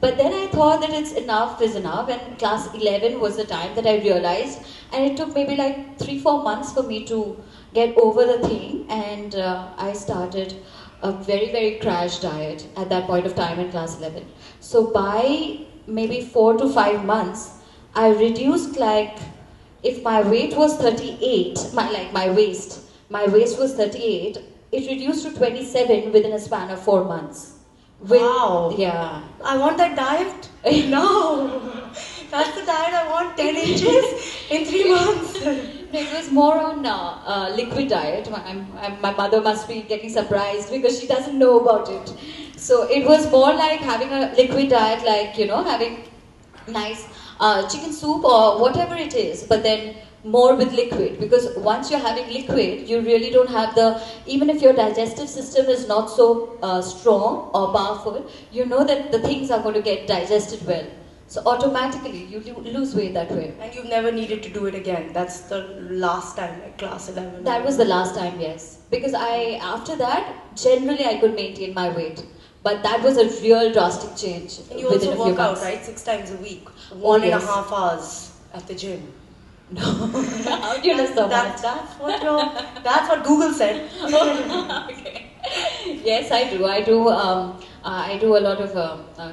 But then I thought that it's enough is enough, and class 11 was the time that I realized, and it took maybe like 3-4 months for me to get over the thing, and I started a very crash diet at that point of time in class 11. So by maybe 4 to 5 months, I reduced like, if my weight was 38, my waist was 38, it reduced to 27 within a span of 4 months. Wow. Yeah. I want that diet. No. That's the diet I want, 10 inches in 3 months. It was more on liquid diet. My mother must be getting surprised because she doesn't know about it. So it was more like having a liquid diet, like, having nice chicken soup or whatever it is, but then more with liquid, because once you're having liquid, you really don't have even if your digestive system is not so strong or powerful, you know that the things are going to get digested well. So automatically you lose weight that way. And you've never needed to do it again. That's the last time, like class 11. That was the last time, yes. Because after that, generally I could maintain my weight. But that was a real drastic change. And you within also a few work out, months. right? 6 times a week. Oh, 1.5 hours at the gym. No. How do you know so much? That's what Google said. Okay. Yes, I do. I do a lot of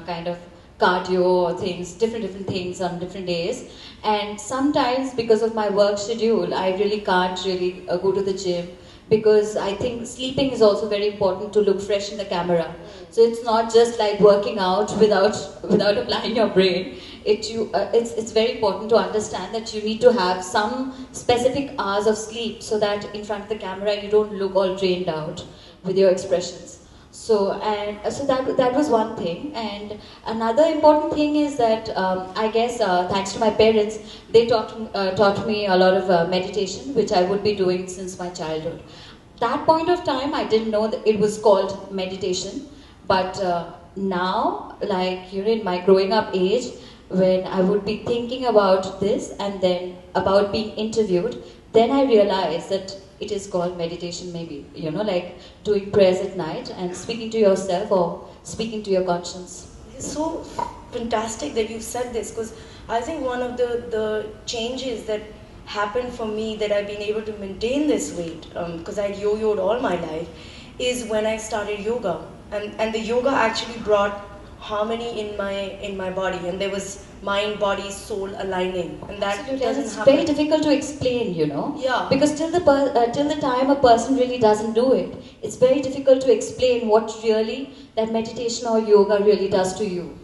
kind of cardio things, different things on different days. And sometimes because of my work schedule, I really can't really go to the gym, because I think sleeping is also very important to look fresh in the camera. So it's not just like working out without applying your brain. It's very important to understand that you need to have some specific hours of sleep, so that in front of the camera you don't look all drained out with your expressions. So that was one thing, and another important thing is that I guess thanks to my parents, they taught me a lot of meditation, which I would be doing since my childhood. That point of time, I didn't know that it was called meditation, but now, like in my growing up age, when I would be thinking about this and then about being interviewed, then I realized that it is called meditation, maybe, like doing prayers at night and speaking to yourself or speaking to your conscience. It's so fantastic that you said this, because I think one of the changes that happened for me, that I've been able to maintain this weight, because I'd yo-yoed all my life, is when I started yoga. And the yoga actually brought harmony in my body, and there was mind, body, soul aligning, and that Absolutely. doesn't It's happen. very difficult to explain, Yeah. because till the time a person really doesn't do it, it's very difficult to explain what really that meditation or yoga really does to you.